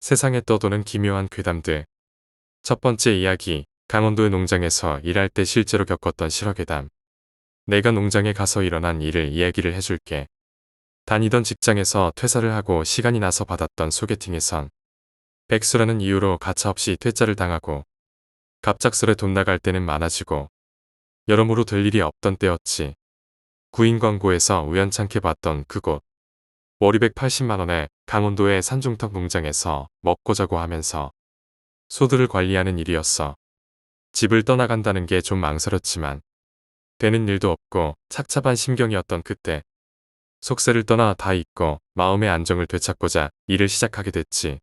세상에 떠도는 기묘한 괴담들. 첫 번째 이야기, 강원도의 농장에서 일할 때 실제로 겪었던 실화괴담. 내가 농장에 가서 일어난 일을 이야기를 해줄게. 다니던 직장에서 퇴사를 하고 시간이 나서 받았던 소개팅에선 백수라는 이유로 가차없이 퇴짜를 당하고 갑작스레 돈 나갈 때는 많아지고 여러모로 될 일이 없던 때였지. 구인 광고에서 우연찮게 봤던 그곳. 월이백 80만원에 강원도의 산중턱 농장에서 먹고 자고 하면서 소들을 관리하는 일이었어. 집을 떠나간다는 게 좀 망설였지만 되는 일도 없고 착잡한 심경이었던 그때 속세를 떠나 다 잊고 마음의 안정을 되찾고자 일을 시작하게 됐지.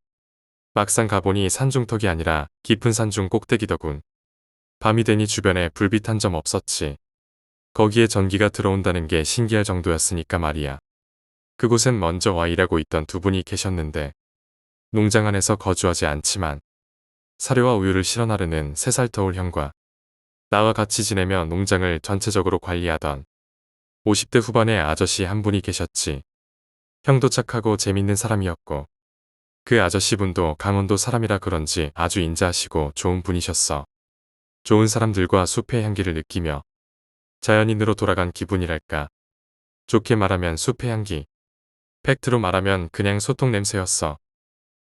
막상 가보니 산중턱이 아니라 깊은 산중 꼭대기더군. 밤이 되니 주변에 불빛 한 점 없었지. 거기에 전기가 들어온다는 게 신기할 정도였으니까 말이야. 그곳엔 먼저 와 일하고 있던 두 분이 계셨는데 농장 안에서 거주하지 않지만 사료와 우유를 실어 나르는 3살 터울 형과 나와 같이 지내며 농장을 전체적으로 관리하던 50대 후반의 아저씨 한 분이 계셨지. 형도 착하고 재밌는 사람이었고 그 아저씨분도 강원도 사람이라 그런지 아주 인자하시고 좋은 분이셨어. 좋은 사람들과 숲의 향기를 느끼며 자연인으로 돌아간 기분이랄까. 좋게 말하면 숲의 향기. 팩트로 말하면 그냥 소똥 냄새였어.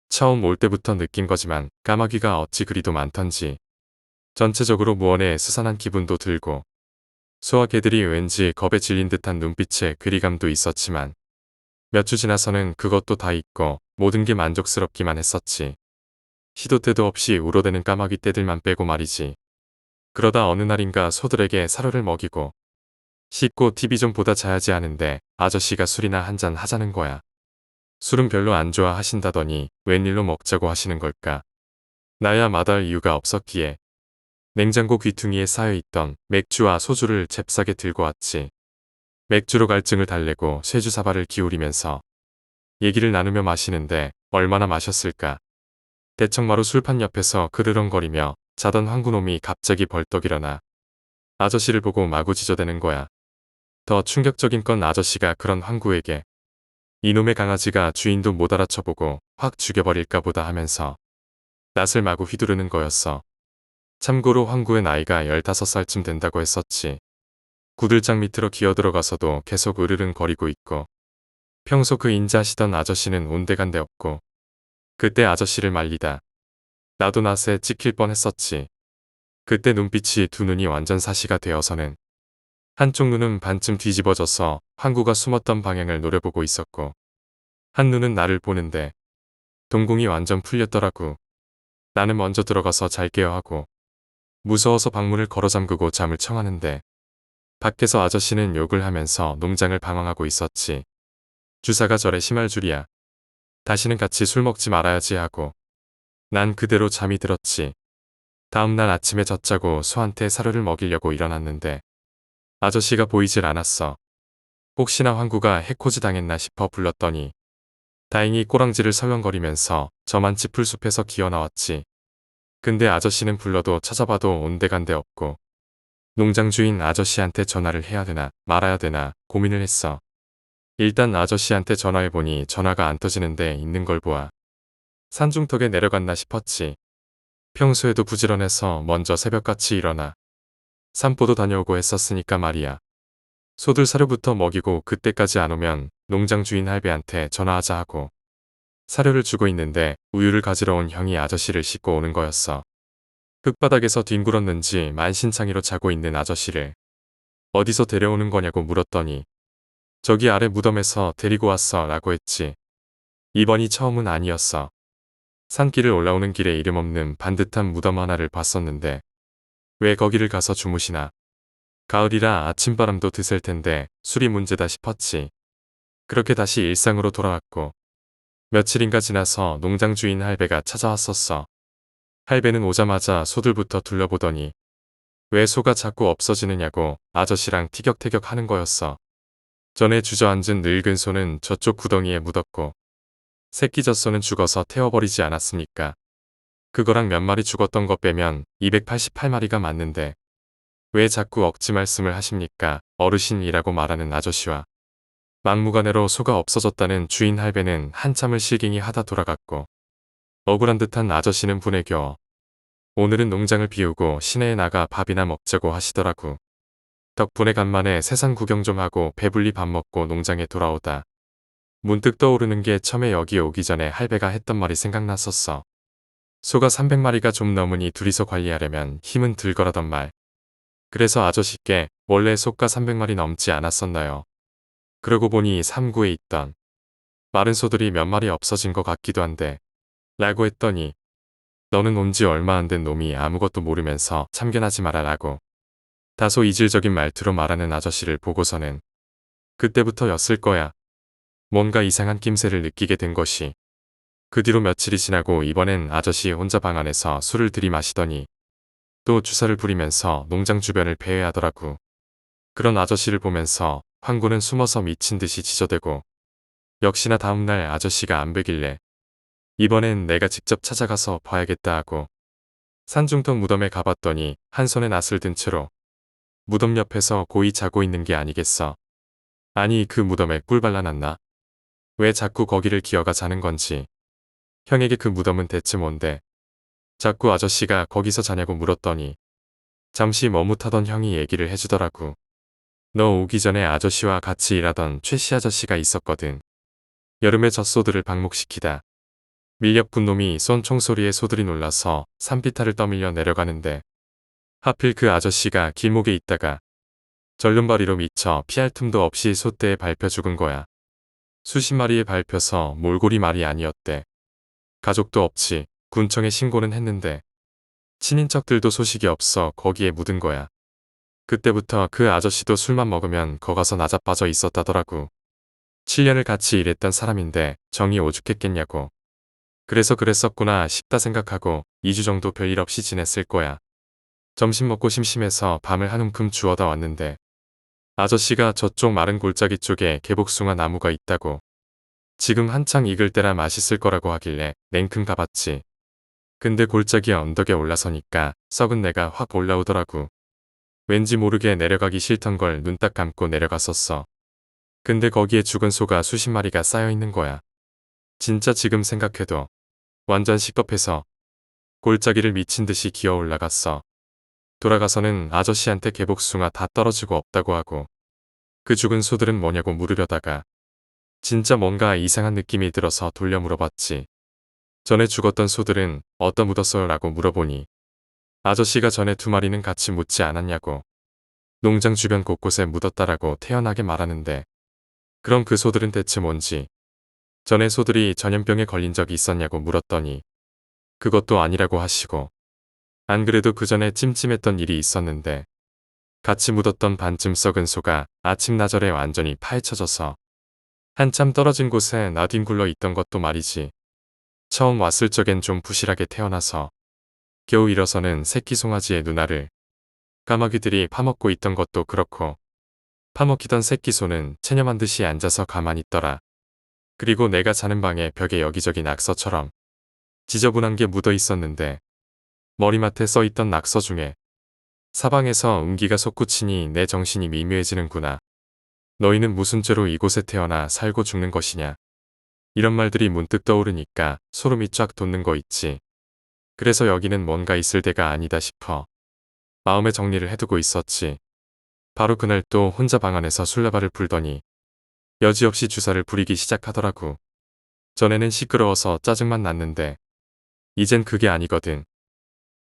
처음 올 때부터 느낀 거지만 까마귀가 어찌 그리도 많던지 전체적으로 무언에 스산한 기분도 들고 소와 개들이 왠지 겁에 질린 듯한 눈빛에 괴리감도 있었지만 몇 주 지나서는 그것도 다 잊고 모든 게 만족스럽기만 했었지. 시도 때도 없이 우러대는 까마귀 떼들만 빼고 말이지. 그러다 어느 날인가 소들에게 사료를 먹이고 씻고 TV 좀 보다 자야지 하는데 아저씨가 술이나 한잔 하자는 거야. 술은 별로 안 좋아하신다더니 웬일로 먹자고 하시는 걸까. 나야 마다할 이유가 없었기에 냉장고 귀퉁이에 쌓여있던 맥주와 소주를 잽싸게 들고 왔지. 맥주로 갈증을 달래고 쇠주사발을 기울이면서 얘기를 나누며 마시는데 얼마나 마셨을까. 대청마루 술판 옆에서 그르렁거리며 자던 황구놈이 갑자기 벌떡 일어나 아저씨를 보고 마구 지저대는 거야. 더 충격적인 건 아저씨가 그런 황구에게 이놈의 강아지가 주인도 못 알아쳐보고 확 죽여버릴까 보다 하면서 낯을 마구 휘두르는 거였어. 참고로 황구의 나이가 15살쯤 된다고 했었지. 구들장 밑으로 기어들어가서도 계속 으르릉거리고 있고 평소 그 인자하시던 아저씨는 온데간데 없고 그때 아저씨를 말리다 나도 낯에 찍힐 뻔했었지. 그때 눈빛이 두 눈이 완전 사시가 되어서는 한쪽 눈은 반쯤 뒤집어져서 황구가 숨었던 방향을 노려보고 있었고 한 눈은 나를 보는데 동공이 완전 풀렸더라고. 나는 먼저 들어가서 잘게요 하고 무서워서 방문을 걸어 잠그고 잠을 청하는데 밖에서 아저씨는 욕을 하면서 농장을 방황하고 있었지. 주사가 저래 심할 줄이야. 다시는 같이 술 먹지 말아야지 하고 난 그대로 잠이 들었지. 다음날 아침에 젖자고 소한테 사료를 먹이려고 일어났는데 아저씨가 보이질 않았어. 혹시나 황구가 해코지 당했나 싶어 불렀더니 다행히 꼬랑지를 설렁거리면서 저만치 풀숲에서 기어나왔지. 근데 아저씨는 불러도 찾아봐도 온데간데 없고 농장 주인 아저씨한테 전화를 해야 되나 말아야 되나 고민을 했어. 일단 아저씨한테 전화해보니 전화가 안 터지는데 있는 걸 보아 산중턱에 내려갔나 싶었지. 평소에도 부지런해서 먼저 새벽같이 일어나 산보도 다녀오고 했었으니까 말이야. 소들 사료부터 먹이고 그때까지 안 오면 농장 주인 할배한테 전화하자 하고 사료를 주고 있는데 우유를 가지러 온 형이 아저씨를 싣고 오는 거였어. 흙바닥에서 뒹굴었는지 만신창이로 자고 있는 아저씨를 어디서 데려오는 거냐고 물었더니 저기 아래 무덤에서 데리고 왔어 라고 했지. 이번이 처음은 아니었어. 산길을 올라오는 길에 이름 없는 반듯한 무덤 하나를 봤었는데 왜 거기를 가서 주무시나. 가을이라 아침바람도 드셀 텐데 술이 문제다 싶었지. 그렇게 다시 일상으로 돌아왔고 며칠인가 지나서 농장 주인 할배가 찾아왔었어. 할배는 오자마자 소들부터 둘러보더니 왜 소가 자꾸 없어지느냐고 아저씨랑 티격태격 하는 거였어. 전에 주저앉은 늙은 소는 저쪽 구덩이에 묻었고 새끼 젖소는 죽어서 태워버리지 않았습니까? 그거랑 몇 마리 죽었던 거 빼면 288마리가 맞는데 왜 자꾸 억지 말씀을 하십니까? 어르신이라고 말하는 아저씨와 막무가내로 소가 없어졌다는 주인 할배는 한참을 실갱이 하다 돌아갔고 억울한 듯한 아저씨는 분에 겨워 오늘은 농장을 비우고 시내에 나가 밥이나 먹자고 하시더라고. 덕분에 간만에 세상 구경 좀 하고 배불리 밥 먹고 농장에 돌아오다. 문득 떠오르는 게 처음에 여기 오기 전에 할배가 했던 말이 생각났었어. 소가 300마리가 좀 넘으니 둘이서 관리하려면 힘은 들 거라던 말. 그래서 아저씨께 원래 소가 300마리 넘지 않았었나요? 그러고 보니 3구에 있던 마른 소들이 몇 마리 없어진 것 같기도 한데 라고 했더니 너는 온 지 얼마 안 된 놈이 아무것도 모르면서 참견하지 말아라고 다소 이질적인 말투로 말하는 아저씨를 보고서는 그때부터였을 거야. 뭔가 이상한 낌새를 느끼게 된 것이. 그 뒤로 며칠이 지나고 이번엔 아저씨 혼자 방 안에서 술을 들이마시더니 또 주사를 부리면서 농장 주변을 배회하더라고. 그런 아저씨를 보면서 황구는 숨어서 미친 듯이 지저대고 역시나 다음날 아저씨가 안 뵈길래 이번엔 내가 직접 찾아가서 봐야겠다 하고 산중턱 무덤에 가봤더니 한 손에 낫을 든 채로 무덤 옆에서 고이 자고 있는 게 아니겠어. 아니 그 무덤에 꿀 발라놨나? 왜 자꾸 거기를 기어가 자는 건지. 형에게 그 무덤은 대체 뭔데? 자꾸 아저씨가 거기서 자냐고 물었더니 잠시 머뭇하던 형이 얘기를 해주더라고. 너 오기 전에 아저씨와 같이 일하던 최씨 아저씨가 있었거든. 여름에 젖소들을 방목시키다 밀렵군 놈이 쏜 총소리에 소들이 놀라서 산비탈을 떠밀려 내려가는데 하필 그 아저씨가 길목에 있다가 절름발이로 미쳐 피할 틈도 없이 소떼에 밟혀 죽은 거야. 수십 마리에 밟혀서 몰골이 말이 아니었대. 가족도 없지. 군청에 신고는 했는데 친인척들도 소식이 없어 거기에 묻은 거야. 그때부터 그 아저씨도 술만 먹으면 거가서 나자빠져 있었다더라고. 7년을 같이 일했던 사람인데 정이 오죽했겠냐고. 그래서 그랬었구나 싶다 생각하고 2주 정도 별일 없이 지냈을 거야. 점심 먹고 심심해서 밤을 한 움큼 주워다 왔는데 아저씨가 저쪽 마른 골짜기 쪽에 개복숭아 나무가 있다고. 지금 한창 익을 때라 맛있을 거라고 하길래 냉큼 가봤지. 근데 골짜기 언덕에 올라서니까 썩은 내가 확 올라오더라고. 왠지 모르게 내려가기 싫던 걸 눈 딱 감고 내려갔었어. 근데 거기에 죽은 소가 수십 마리가 쌓여있는 거야. 진짜 지금 생각해도 완전 시겁해서 골짜기를 미친 듯이 기어 올라갔어. 돌아가서는 아저씨한테 개복숭아 다 떨어지고 없다고 하고 그 죽은 소들은 뭐냐고 물으려다가 진짜 뭔가 이상한 느낌이 들어서 돌려 물어봤지. 전에 죽었던 소들은 어디다 묻었어요? 라고 물어보니 아저씨가 전에 2마리는 같이 묻지 않았냐고. 농장 주변 곳곳에 묻었다라고 태연하게 말하는데 그럼 그 소들은 대체 뭔지. 전에 소들이 전염병에 걸린 적이 있었냐고 물었더니 그것도 아니라고 하시고 안 그래도 그 전에 찜찜했던 일이 있었는데 같이 묻었던 반쯤 썩은 소가 아침나절에 완전히 파헤쳐져서 한참 떨어진 곳에 나뒹굴러 있던 것도 말이지. 처음 왔을 적엔 좀 부실하게 태어나서 겨우 일어서는 새끼 송아지의 누나를 까마귀들이 파먹고 있던 것도 그렇고 파먹히던 새끼 소는 체념한 듯이 앉아서 가만히 있더라. 그리고 내가 자는 방에 벽에 여기저기 낙서처럼 지저분한 게 묻어 있었는데 머리맡에 써있던 낙서 중에 사방에서 음기가 솟구치니 내 정신이 미묘해지는구나. 너희는 무슨 죄로 이곳에 태어나 살고 죽는 것이냐. 이런 말들이 문득 떠오르니까 소름이 쫙 돋는 거 있지. 그래서 여기는 뭔가 있을 때가 아니다 싶어 마음의 정리를 해두고 있었지. 바로 그날 또 혼자 방 안에서 술라바를 불더니 여지없이 주사를 부리기 시작하더라고. 전에는 시끄러워서 짜증만 났는데 이젠 그게 아니거든.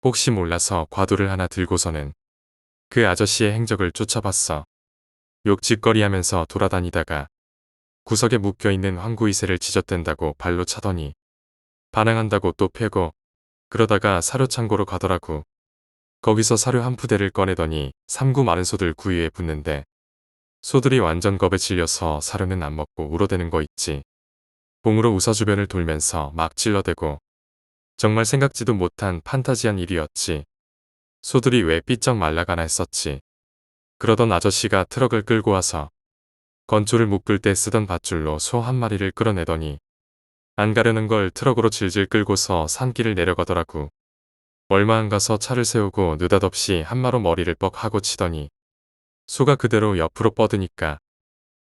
혹시 몰라서 과도를 하나 들고서는 그 아저씨의 행적을 쫓아봤어. 욕짓거리하면서 돌아다니다가 구석에 묶여있는 황구이새를 지저댄다고 발로 차더니 반항한다고 또 패고 그러다가 사료창고로 가더라고. 거기서 사료 한 푸대를 꺼내더니 3구 마른 소들 구유에 붙는데 소들이 완전 겁에 질려서 사료는 안 먹고 울어대는 거 있지. 봉으로 우서 주변을 돌면서 막 찔러대고 정말 생각지도 못한 판타지한 일이었지. 소들이 왜 삐쩍 말라가나 했었지. 그러던 아저씨가 트럭을 끌고 와서 건초를 묶을 때 쓰던 밧줄로 소 한 마리를 끌어내더니 안 가려는 걸 트럭으로 질질 끌고서 산길을 내려가더라고. 얼마 안 가서 차를 세우고 느닷없이 한마로 머리를 뻑 하고 치더니 소가 그대로 옆으로 뻗으니까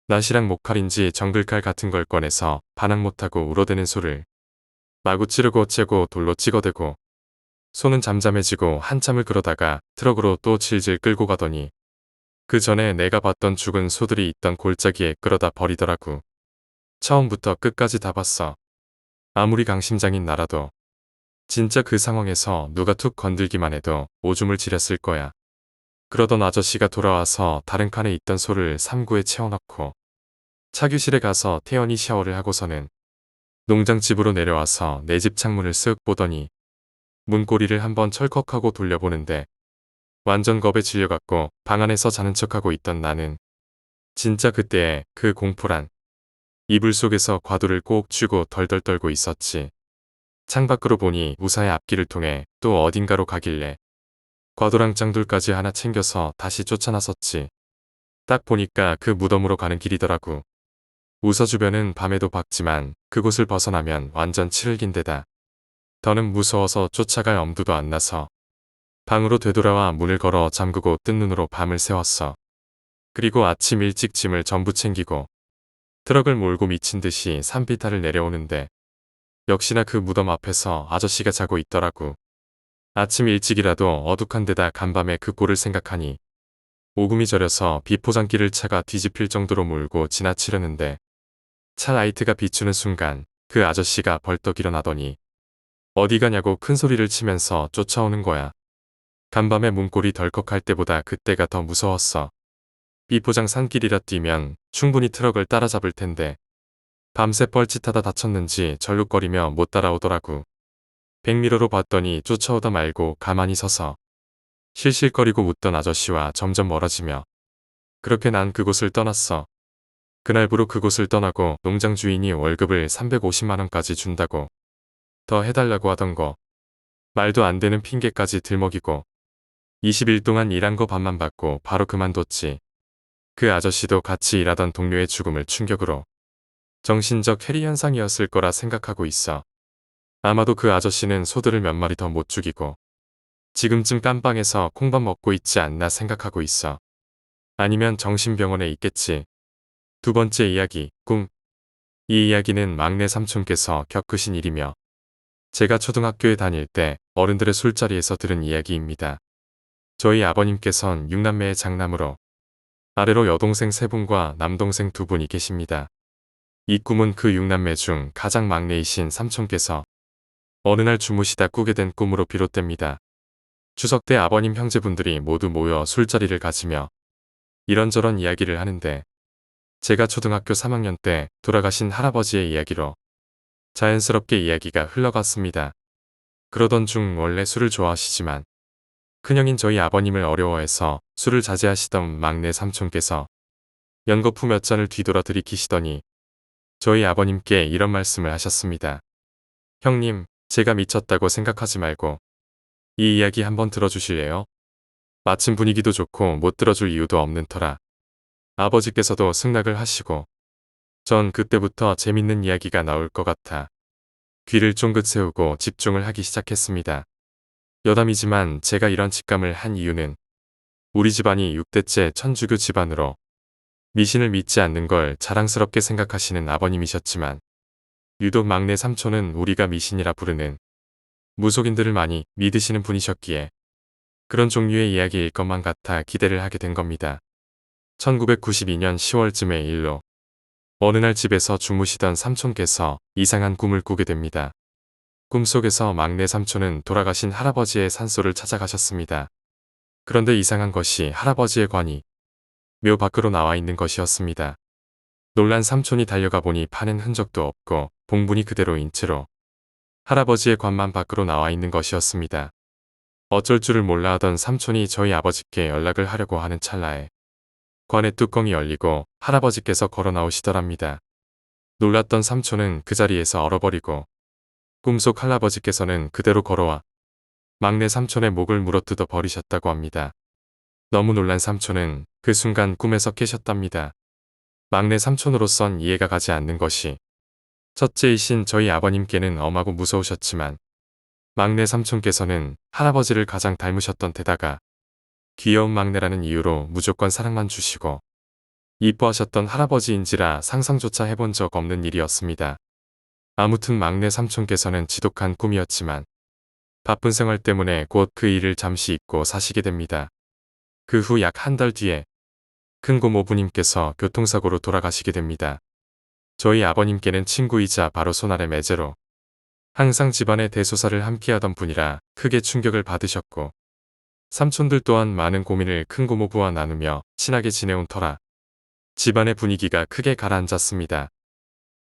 낫이랑 목칼인지 정글칼 같은 걸 꺼내서 반항 못하고 울어대는 소를 마구 찌르고 째고 돌로 찍어대고 손은 잠잠해지고 한참을 그러다가 트럭으로 또 질질 끌고 가더니 그 전에 내가 봤던 죽은 소들이 있던 골짜기에 끌어다 버리더라고. 처음부터 끝까지 다 봤어. 아무리 강심장인 나라도 진짜 그 상황에서 누가 툭 건들기만 해도 오줌을 지렸을 거야. 그러던 아저씨가 돌아와서 다른 칸에 있던 소를 삼구에 채워넣고 차규실에 가서 태연히 샤워를 하고서는 농장집으로 내려와서 내 집 창문을 쓱 보더니 문고리를 한번 철컥하고 돌려보는데 완전 겁에 질려갖고 방 안에서 자는 척하고 있던 나는 진짜 그때의 그 공포란 이불 속에서 과도를 꼭 쥐고 덜덜 떨고 있었지. 창밖으로 보니 우사의 앞길을 통해 또 어딘가로 가길래 과도랑 짱돌까지 하나 챙겨서 다시 쫓아나섰지. 딱 보니까 그 무덤으로 가는 길이더라고. 우서 주변은 밤에도 밝지만 그곳을 벗어나면 완전 칠흑인데다 더는 무서워서 쫓아갈 엄두도 안 나서 방으로 되돌아와 문을 걸어 잠그고 뜬 눈으로 밤을 새웠어. 그리고 아침 일찍 짐을 전부 챙기고 트럭을 몰고 미친 듯이 산비탈을 내려오는데 역시나 그 무덤 앞에서 아저씨가 자고 있더라고. 아침 일찍이라도 어둑한 데다 간밤에 그 꼴을 생각하니 오금이 저려서 비포장길을 차가 뒤집힐 정도로 몰고 지나치려는데 차 라이트가 비추는 순간 그 아저씨가 벌떡 일어나더니 어디 가냐고 큰 소리를 치면서 쫓아오는 거야. 간밤에 문고리 덜컥할 때보다 그때가 더 무서웠어. 비포장 산길이라 뛰면 충분히 트럭을 따라잡을 텐데 밤새 뻘짓하다 다쳤는지 절룩거리며 못 따라오더라고. 백미러로 봤더니 쫓아오다 말고 가만히 서서 실실거리고 웃던 아저씨와 점점 멀어지며 그렇게 난 그곳을 떠났어. 그날부로 그곳을 떠나고 농장 주인이 월급을 350만원까지 준다고 더 해달라고 하던 거 말도 안 되는 핑계까지 들먹이고 20일 동안 일한 거 반만 받고 바로 그만뒀지. 그 아저씨도 같이 일하던 동료의 죽음을 충격으로 정신적 해리 현상이었을 거라 생각하고 있어. 아마도 그 아저씨는 소들을 몇 마리 더 못 죽이고 지금쯤 깜빵에서 콩밥 먹고 있지 않나 생각하고 있어. 아니면 정신병원에 있겠지. 두 번째 이야기, 꿈. 이 이야기는 막내 삼촌께서 겪으신 일이며 제가 초등학교에 다닐 때 어른들의 술자리에서 들은 이야기입니다. 저희 아버님께선 6남매의 장남으로 아래로 여동생 3분과 남동생 2분이 계십니다. 이 꿈은 그 6남매 중 가장 막내이신 삼촌께서 어느 날 주무시다 꾸게 된 꿈으로 비롯됩니다. 추석 때 아버님 형제분들이 모두 모여 술자리를 가지며 이런저런 이야기를 하는데 제가 초등학교 3학년 때 돌아가신 할아버지의 이야기로 자연스럽게 이야기가 흘러갔습니다. 그러던 중 원래 술을 좋아하시지만 큰형인 저희 아버님을 어려워해서 술을 자제하시던 막내 삼촌께서 연거푸 몇 잔을 뒤돌아 들이키시더니 저희 아버님께 이런 말씀을 하셨습니다. 형님, 제가 미쳤다고 생각하지 말고 이 이야기 한번 들어주실래요? 마침 분위기도 좋고 못 들어줄 이유도 없는 터라 아버지께서도 승낙을 하시고 전 그때부터 재밌는 이야기가 나올 것 같아 귀를 쫑긋 세우고 집중을 하기 시작했습니다. 여담이지만 제가 이런 직감을 한 이유는 우리 집안이 6대째 천주교 집안으로 미신을 믿지 않는 걸 자랑스럽게 생각하시는 아버님이셨지만 유독 막내 삼촌은 우리가 미신이라 부르는 무속인들을 많이 믿으시는 분이셨기에 그런 종류의 이야기일 것만 같아 기대를 하게 된 겁니다. 1992년 10월쯤의 일로 어느 날 집에서 주무시던 삼촌께서 이상한 꿈을 꾸게 됩니다. 꿈속에서 막내 삼촌은 돌아가신 할아버지의 산소를 찾아가셨습니다. 그런데 이상한 것이 할아버지의 관이 묘 밖으로 나와 있는 것이었습니다. 놀란 삼촌이 달려가 보니 파는 흔적도 없고 봉분이 그대로인 채로 할아버지의 관만 밖으로 나와 있는 것이었습니다. 어쩔 줄을 몰라 하던 삼촌이 저희 아버지께 연락을 하려고 하는 찰나에 관의 뚜껑이 열리고 할아버지께서 걸어 나오시더랍니다. 놀랐던 삼촌은 그 자리에서 얼어버리고 꿈속 할아버지께서는 그대로 걸어와 막내 삼촌의 목을 물어뜯어 버리셨다고 합니다. 너무 놀란 삼촌은 그 순간 꿈에서 깨셨답니다. 막내 삼촌으로선 이해가 가지 않는 것이 첫째이신 저희 아버님께는 엄하고 무서우셨지만 막내 삼촌께서는 할아버지를 가장 닮으셨던 데다가 귀여운 막내라는 이유로 무조건 사랑만 주시고 이뻐하셨던 할아버지인지라 상상조차 해본 적 없는 일이었습니다. 아무튼 막내 삼촌께서는 지독한 꿈이었지만 바쁜 생활 때문에 곧 그 일을 잠시 잊고 사시게 됩니다. 그 후 약 한 달 뒤에 큰 고모부님께서 교통사고로 돌아가시게 됩니다. 저희 아버님께는 친구이자 바로 손아래 매제로 항상 집안의 대소사를 함께하던 분이라 크게 충격을 받으셨고 삼촌들 또한 많은 고민을 큰 고모부와 나누며 친하게 지내온 터라 집안의 분위기가 크게 가라앉았습니다.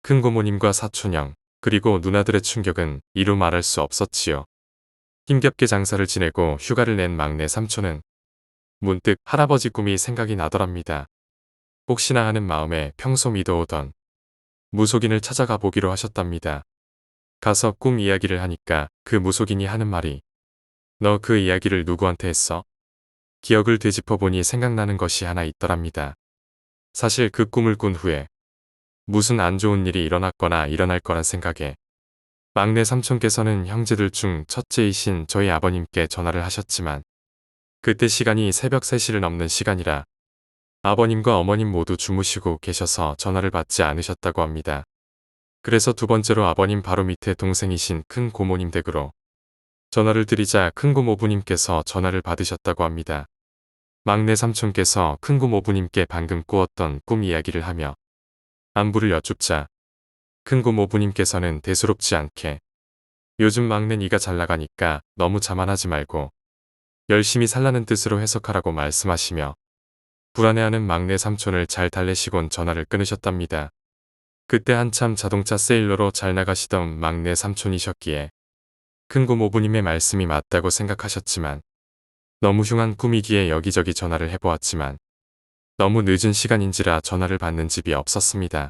큰 고모님과 사촌형 그리고 누나들의 충격은 이루 말할 수 없었지요. 힘겹게 장사를 지내고 휴가를 낸 막내 삼촌은 문득 할아버지 꿈이 생각이 나더랍니다. 혹시나 하는 마음에 평소 믿어오던 무속인을 찾아가 보기로 하셨답니다. 가서 꿈 이야기를 하니까 그 무속인이 하는 말이 너 그 이야기를 누구한테 했어? 기억을 되짚어보니 생각나는 것이 하나 있더랍니다. 사실 그 꿈을 꾼 후에 무슨 안 좋은 일이 일어났거나 일어날 거란 생각에 막내 삼촌께서는 형제들 중 첫째이신 저희 아버님께 전화를 하셨지만 그때 시간이 새벽 3시를 넘는 시간이라 아버님과 어머님 모두 주무시고 계셔서 전화를 받지 않으셨다고 합니다. 그래서 두 번째로 아버님 바로 밑에 동생이신 큰 고모님 댁으로 전화를 드리자 큰 고모부님께서 전화를 받으셨다고 합니다. 막내 삼촌께서 큰 고모부님께 방금 꾸었던 꿈 이야기를 하며 안부를 여쭙자 큰 고모부님께서는 대수롭지 않게 요즘 막내 네가 잘 나가니까 너무 자만하지 말고 열심히 살라는 뜻으로 해석하라고 말씀하시며 불안해하는 막내 삼촌을 잘 달래시곤 전화를 끊으셨답니다. 그때 한참 자동차 세일러로 잘 나가시던 막내 삼촌이셨기에 큰 고모부님의 말씀이 맞다고 생각하셨지만 너무 흉한 꿈이기에 여기저기 전화를 해보았지만 너무 늦은 시간인지라 전화를 받는 집이 없었습니다.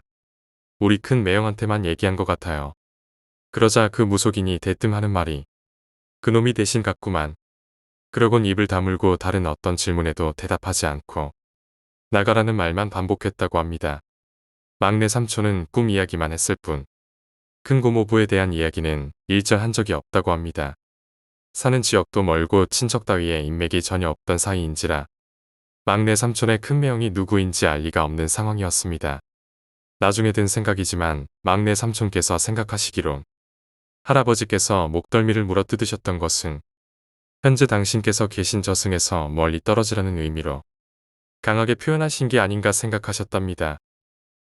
우리 큰 매형한테만 얘기한 것 같아요. 그러자 그 무속인이 대뜸 하는 말이 그놈이 대신 같구만. 그러곤 입을 다물고 다른 어떤 질문에도 대답하지 않고 나가라는 말만 반복했다고 합니다. 막내 삼촌은 꿈 이야기만 했을 뿐 큰 고모부에 대한 이야기는 일절 한 적이 없다고 합니다. 사는 지역도 멀고 친척 따위에 인맥이 전혀 없던 사이인지라 막내 삼촌의 큰 매형이 누구인지 알 리가 없는 상황이었습니다. 나중에 든 생각이지만 막내 삼촌께서 생각하시기론 할아버지께서 목덜미를 물어뜯으셨던 것은 현재 당신께서 계신 저승에서 멀리 떨어지라는 의미로 강하게 표현하신 게 아닌가 생각하셨답니다.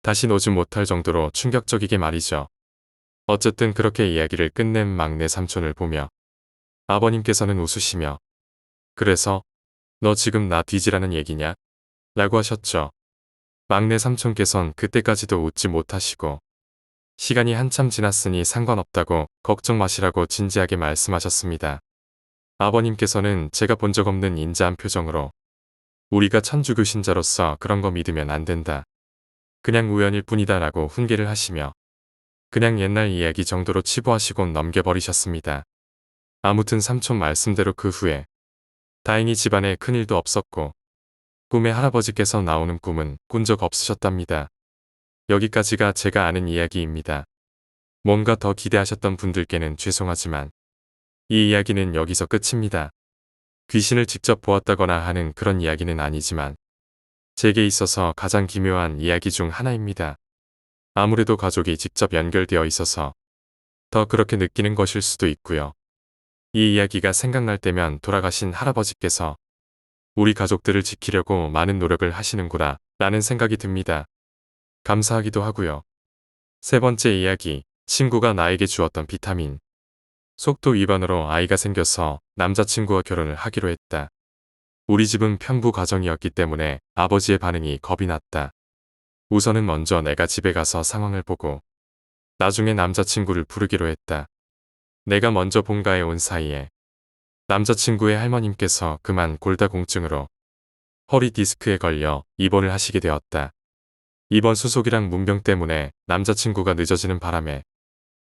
다시 오지 못할 정도로 충격적이게 말이죠. 어쨌든 그렇게 이야기를 끝낸 막내 삼촌을 보며 아버님께서는 웃으시며 그래서 너 지금 나 뒤지라는 얘기냐? 라고 하셨죠. 막내 삼촌께선 그때까지도 웃지 못하시고 시간이 한참 지났으니 상관없다고 걱정 마시라고 진지하게 말씀하셨습니다. 아버님께서는 제가 본 적 없는 인자한 표정으로 우리가 천주교 신자로서 그런 거 믿으면 안 된다. 그냥 우연일 뿐이다 라고 훈계를 하시며 그냥 옛날 이야기 정도로 치부하시곤 넘겨버리셨습니다. 아무튼 삼촌 말씀대로 그 후에 다행히 집안에 큰일도 없었고 꿈에 할아버지께서 나오는 꿈은 꾼 적 없으셨답니다. 여기까지가 제가 아는 이야기입니다. 뭔가 더 기대하셨던 분들께는 죄송하지만 이 이야기는 여기서 끝입니다. 귀신을 직접 보았다거나 하는 그런 이야기는 아니지만 제게 있어서 가장 기묘한 이야기 중 하나입니다. 아무래도 가족이 직접 연결되어 있어서 더 그렇게 느끼는 것일 수도 있고요. 이 이야기가 생각날 때면 돌아가신 할아버지께서 우리 가족들을 지키려고 많은 노력을 하시는구나 라는 생각이 듭니다. 감사하기도 하고요. 세 번째 이야기, 친구가 나에게 주었던 비타민. 속도 위반으로 아이가 생겨서 남자친구와 결혼을 하기로 했다. 우리 집은 편부 가정이었기 때문에 아버지의 반응이 겁이 났다. 우선은 먼저 내가 집에 가서 상황을 보고 나중에 남자친구를 부르기로 했다. 내가 먼저 본가에 온 사이에 남자친구의 할머님께서 그만 골다공증으로 허리 디스크에 걸려 입원을 하시게 되었다. 입원 수속이랑 문병 때문에 남자친구가 늦어지는 바람에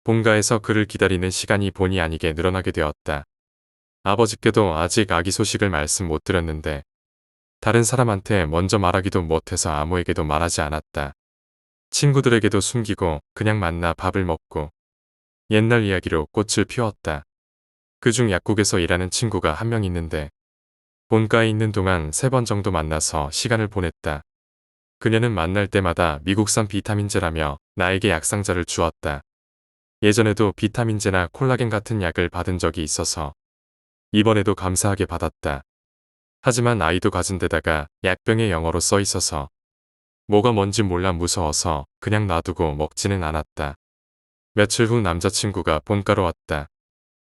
본가에서 그를 기다리는 시간이 본의 아니게 늘어나게 되었다. 아버지께도 아직 아기 소식을 말씀 못 드렸는데 다른 사람한테 먼저 말하기도 못해서 아무에게도 말하지 않았다. 친구들에게도 숨기고 그냥 만나 밥을 먹고 옛날 이야기로 꽃을 피웠다. 그중 약국에서 일하는 친구가 한 명 있는데 본가에 있는 동안 3번 정도 만나서 시간을 보냈다. 그녀는 만날 때마다 미국산 비타민제라며 나에게 약상자를 주었다. 예전에도 비타민제나 콜라겐 같은 약을 받은 적이 있어서 이번에도 감사하게 받았다. 하지만 아이도 가진 데다가 약병에 영어로 써 있어서 뭐가 뭔지 몰라 무서워서 그냥 놔두고 먹지는 않았다. 며칠 후 남자친구가 본가로 왔다.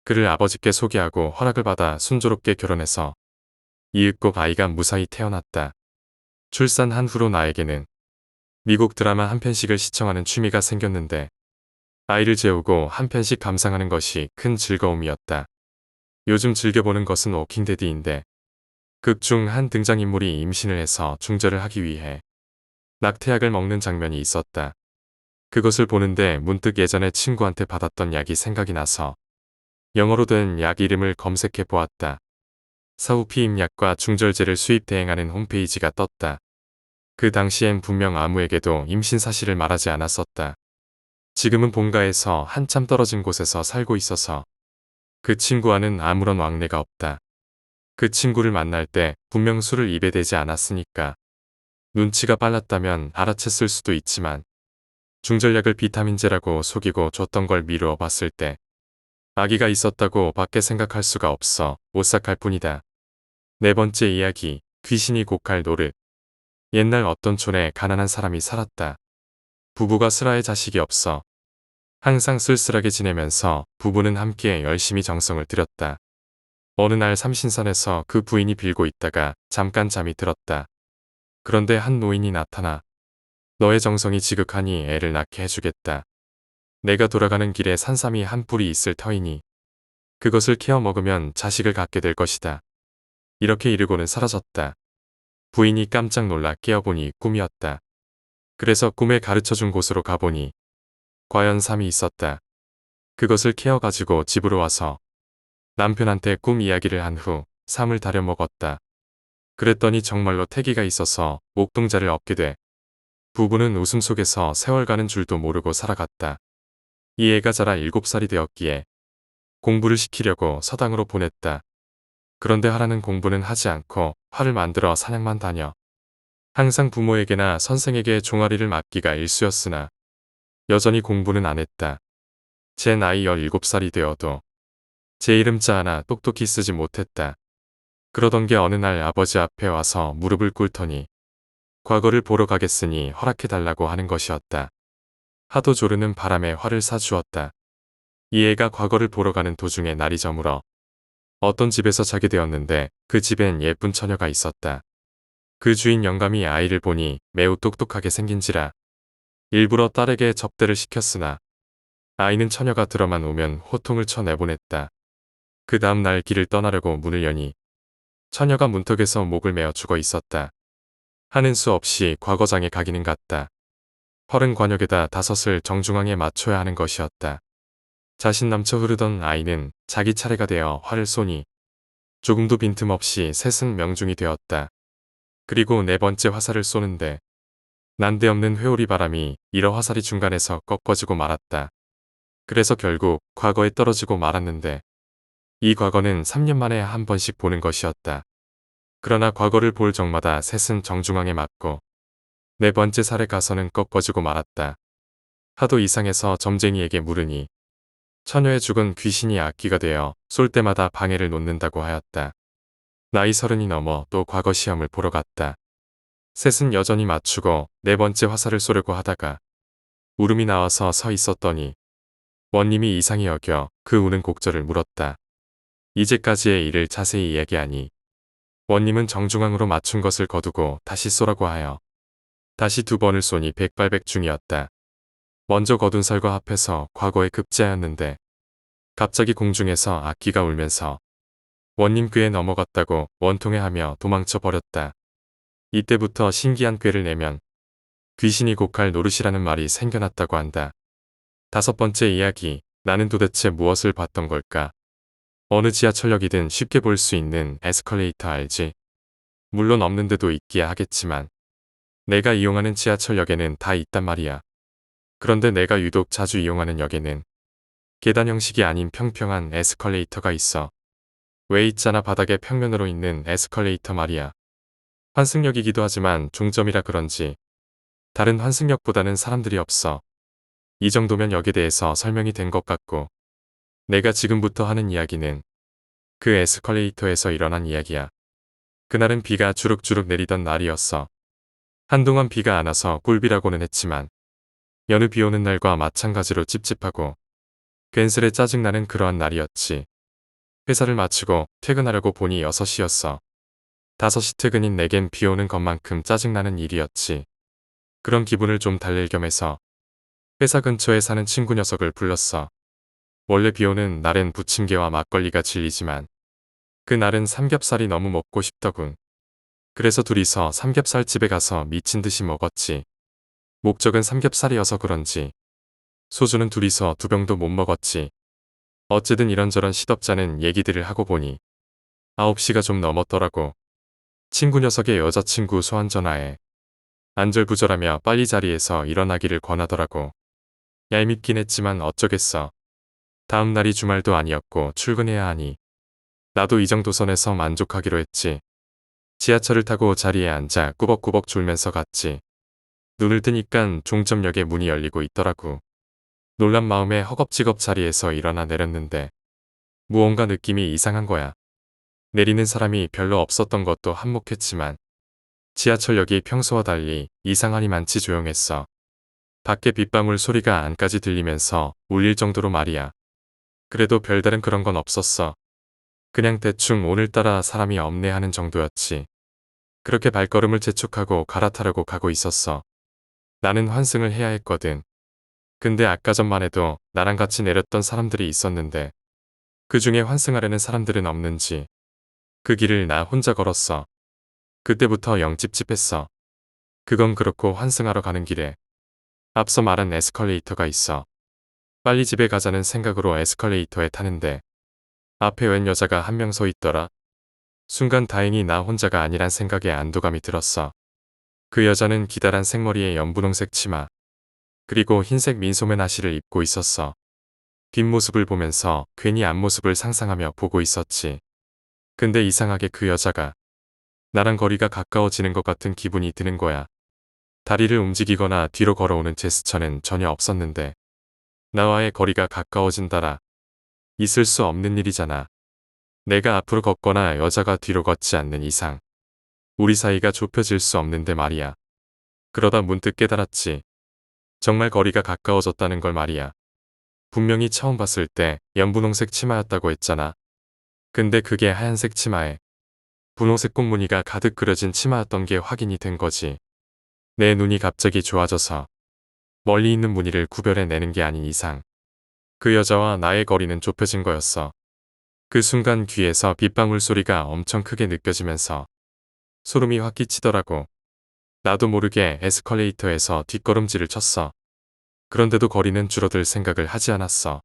그를 아버지께 소개하고 허락을 받아 순조롭게 결혼해서 이윽고 아이가 무사히 태어났다. 출산한 후로 나에게는 미국 드라마 한 편씩을 시청하는 취미가 생겼는데 아이를 재우고 한 편씩 감상하는 것이 큰 즐거움이었다. 요즘 즐겨보는 것은 워킹데드인데 극 중 한 등장인물이 임신을 해서 중절을 하기 위해 낙태약을 먹는 장면이 있었다. 그것을 보는데 문득 예전에 친구한테 받았던 약이 생각이 나서 영어로 된 약 이름을 검색해 보았다. 사후 피임약과 중절제를 수입 대행하는 홈페이지가 떴다. 그 당시엔 분명 아무에게도 임신 사실을 말하지 않았었다. 지금은 본가에서 한참 떨어진 곳에서 살고 있어서 그 친구와는 아무런 왕래가 없다. 그 친구를 만날 때 분명 술을 입에 대지 않았으니까 눈치가 빨랐다면 알아챘을 수도 있지만 중절약을 비타민제라고 속이고 줬던 걸 미루어 봤을 때 아기가 있었다고 밖에 생각할 수가 없어 오싹할 뿐이다. 네 번째 이야기, 귀신이 곡할 노릇. 옛날 어떤 촌에 가난한 사람이 살았다. 부부가 슬하에 자식이 없어 항상 쓸쓸하게 지내면서 부부는 함께 열심히 정성을 들였다. 어느 날 삼신선에서 그 부인이 빌고 있다가 잠깐 잠이 들었다. 그런데 한 노인이 나타나 너의 정성이 지극하니 애를 낳게 해주겠다. 내가 돌아가는 길에 산삼이 한 뿌리 있을 터이니 그것을 캐어 먹으면 자식을 갖게 될 것이다. 이렇게 이르고는 사라졌다. 부인이 깜짝 놀라 깨어보니 꿈이었다. 그래서 꿈에 가르쳐준 곳으로 가보니 과연 삼이 있었다. 그것을 캐어 가지고 집으로 와서 남편한테 꿈 이야기를 한 후 삼을 다려 먹었다. 그랬더니 정말로 태기가 있어서 옥동자를 얻게 돼 부부는 웃음 속에서 세월 가는 줄도 모르고 살아갔다. 이 애가 자라 7살이 되었기에 공부를 시키려고 서당으로 보냈다. 그런데 하라는 공부는 하지 않고 활을 만들어 사냥만 다녀. 항상 부모에게나 선생에게 종아리를 맞기가 일쑤였으나 여전히 공부는 안 했다. 제 나이 17살이 되어도 제 이름자 하나 똑똑히 쓰지 못했다. 그러던 게 어느 날 아버지 앞에 와서 무릎을 꿇더니 과거를 보러 가겠으니 허락해달라고 하는 것이었다. 하도 조르는 바람에 화를 사주었다. 이 애가 과거를 보러 가는 도중에 날이 저물어 어떤 집에서 자게 되었는데 그 집엔 예쁜 처녀가 있었다. 그 주인 영감이 아이를 보니 매우 똑똑하게 생긴지라 일부러 딸에게 접대를 시켰으나 아이는 처녀가 들어만 오면 호통을 쳐 내보냈다. 그 다음 날 길을 떠나려고 문을 여니 처녀가 문턱에서 목을 메어 죽어 있었다. 하는 수 없이 과거장에 가기는 갔다. 헐은 관역에다 5을 정중앙에 맞춰야 하는 것이었다. 자신 넘쳐 흐르던 아이는 자기 차례가 되어 활을 쏘니 조금도 빈틈없이 셋은 명중이 되었다. 그리고 네 번째 화살을 쏘는데 난데없는 회오리 바람이 일어 화살이 중간에서 꺾어지고 말았다. 그래서 결국 과거에 떨어지고 말았는데 이 과거는 3년 만에 한 번씩 보는 것이었다. 그러나 과거를 볼 적마다 셋은 정중앙에 맞고 네 번째 살에 가서는 꺾어지고 말았다. 하도 이상해서 점쟁이에게 물으니 처녀의 죽은 귀신이 악귀가 되어 쏠 때마다 방해를 놓는다고 하였다. 나이 30이 넘어 또 과거 시험을 보러 갔다. 셋은 여전히 맞추고 네 번째 화살을 쏘려고 하다가 울음이 나와서 서 있었더니 원님이 이상히 여겨 그 우는 곡절을 물었다. 이제까지의 일을 자세히 이야기하니 원님은 정중앙으로 맞춘 것을 거두고 다시 쏘라고 하여 다시 2번을 쏘니 백발백중이었다. 먼저 거둔 살과 합해서 과거에 급제하였는데 갑자기 공중에서 악귀가 울면서 원님 꾀에 넘어갔다고 원통해하며 도망쳐 버렸다. 이때부터 신기한 꾀를 내면 귀신이 곡할 노릇이라는 말이 생겨났다고 한다. 5번째 이야기, 나는 도대체 무엇을 봤던 걸까? 어느 지하철역이든 쉽게 볼 수 있는 에스컬레이터 알지? 물론 없는 데도 있기야 하겠지만 내가 이용하는 지하철역에는 다 있단 말이야. 그런데 내가 유독 자주 이용하는 역에는 계단 형식이 아닌 평평한 에스컬레이터가 있어. 왜 있잖아 바닥에 평면으로 있는 에스컬레이터 말이야. 환승역이기도 하지만 종점이라 그런지 다른 환승역보다는 사람들이 없어. 이 정도면 역에 대해서 설명이 된 것 같고, 내가 지금부터 하는 이야기는 그 에스컬레이터에서 일어난 이야기야. 그날은 비가 주룩주룩 내리던 날이었어. 한동안 비가 안 와서 꿀비라고는 했지만 여느 비 오는 날과 마찬가지로 찝찝하고 괜스레 짜증나는 그러한 날이었지. 회사를 마치고 퇴근하려고 보니 6시였어. 5시 퇴근인 내겐 비 오는 것만큼 짜증나는 일이었지. 그런 기분을 좀 달랠 겸해서 회사 근처에 사는 친구 녀석을 불렀어. 원래 비 오는 날엔 부침개와 막걸리가 진리지만 그날은 삼겹살이 너무 먹고 싶더군. 그래서 둘이서 삼겹살집에 가서 미친 듯이 먹었지. 목적은 삼겹살이어서 그런지 소주는 둘이서 2병도 못 먹었지. 어쨌든 이런저런 시덥잖은 얘기들을 하고 보니 9시가 좀 넘었더라고. 친구 녀석의 여자친구 소환 전화에 안절부절하며 빨리 자리에서 일어나기를 권하더라고. 얄밉긴 했지만 어쩌겠어. 다음 날이 주말도 아니었고 출근해야 하니 나도 이 정도 선에서 만족하기로 했지. 지하철을 타고 자리에 앉아 꾸벅꾸벅 졸면서 갔지. 눈을 뜨니깐 종점역에 문이 열리고 있더라고. 놀란 마음에 허겁지겁 자리에서 일어나 내렸는데 무언가 느낌이 이상한 거야. 내리는 사람이 별로 없었던 것도 한몫했지만 지하철역이 평소와 달리 이상하니 많지 조용했어. 밖에 빗방울 소리가 안까지 들리면서 울릴 정도로 말이야. 그래도 별다른 그런 건 없었어. 그냥 대충 오늘따라 사람이 없네 하는 정도였지. 그렇게 발걸음을 재촉하고 갈아타려고 가고 있었어. 나는 환승을 해야 했거든. 근데 아까 전만 해도 나랑 같이 내렸던 사람들이 있었는데 그 중에 환승하려는 사람들은 없는지 그 길을 나 혼자 걸었어. 그때부터 영 찝찝했어. 그건 그렇고 환승하러 가는 길에 앞서 말한 에스컬레이터가 있어. 빨리 집에 가자는 생각으로 에스컬레이터에 타는데 앞에 웬 여자가 한 명 서 있더라. 순간 다행히 나 혼자가 아니란 생각에 안도감이 들었어. 그 여자는 기다란 생머리에 연분홍색 치마 그리고 흰색 민소매 나시를 입고 있었어. 뒷모습을 보면서 괜히 앞모습을 상상하며 보고 있었지. 근데 이상하게 그 여자가 나랑 거리가 가까워지는 것 같은 기분이 드는 거야. 다리를 움직이거나 뒤로 걸어오는 제스처는 전혀 없었는데 나와의 거리가 가까워진다라. 있을 수 없는 일이잖아. 내가 앞으로 걷거나 여자가 뒤로 걷지 않는 이상 우리 사이가 좁혀질 수 없는데 말이야. 그러다 문득 깨달았지. 정말 거리가 가까워졌다는 걸 말이야. 분명히 처음 봤을 때 연분홍색 치마였다고 했잖아. 근데 그게 하얀색 치마에 분홍색 꽃무늬가 가득 그려진 치마였던 게 확인이 된 거지. 내 눈이 갑자기 좋아져서 멀리 있는 무늬를 구별해내는 게 아닌 이상 그 여자와 나의 거리는 좁혀진 거였어. 그 순간 귀에서 빗방울 소리가 엄청 크게 느껴지면서 소름이 확 끼치더라고. 나도 모르게 에스컬레이터에서 뒷걸음질을 쳤어. 그런데도 거리는 줄어들 생각을 하지 않았어.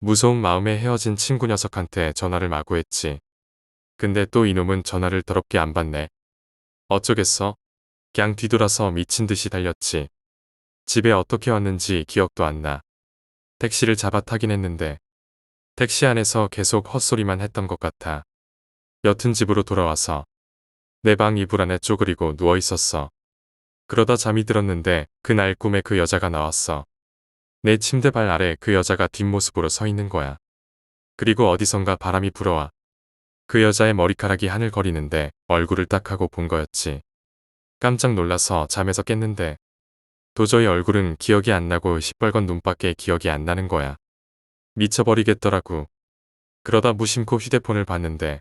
무서운 마음에 헤어진 친구 녀석한테 전화를 마구 했지. 근데 또 이놈은 전화를 더럽게 안 받네. 어쩌겠어? 그냥 뒤돌아서 미친 듯이 달렸지. 집에 어떻게 왔는지 기억도 안 나. 택시를 잡아 타긴 했는데 택시 안에서 계속 헛소리만 했던 것 같아. 여튼 집으로 돌아와서 내 방 이불 안에 쪼그리고 누워 있었어. 그러다 잠이 들었는데 그날 꿈에 그 여자가 나왔어. 내 침대 발 아래 그 여자가 뒷모습으로 서 있는 거야. 그리고 어디선가 바람이 불어와. 그 여자의 머리카락이 하늘거리는데 얼굴을 딱 하고 본 거였지. 깜짝 놀라서 잠에서 깼는데 도저히 얼굴은 기억이 안 나고 시뻘건 눈밖에 기억이 안 나는 거야. 미쳐버리겠더라고. 그러다 무심코 휴대폰을 봤는데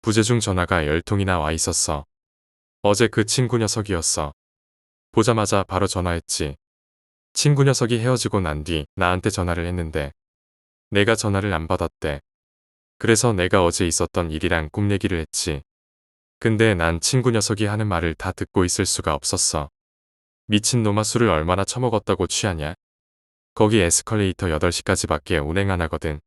부재중 전화가 10통이나 와 있었어. 어제 그 친구 녀석이었어. 보자마자 바로 전화했지. 친구 녀석이 헤어지고 난 뒤 나한테 전화를 했는데 내가 전화를 안 받았대. 그래서 내가 어제 있었던 일이랑 꿈 얘기를 했지. 근데 난 친구 녀석이 하는 말을 다 듣고 있을 수가 없었어. 미친놈아 술을 얼마나 처먹었다고 취하냐? 거기 에스컬레이터 8시까지밖에 운행 안 하거든.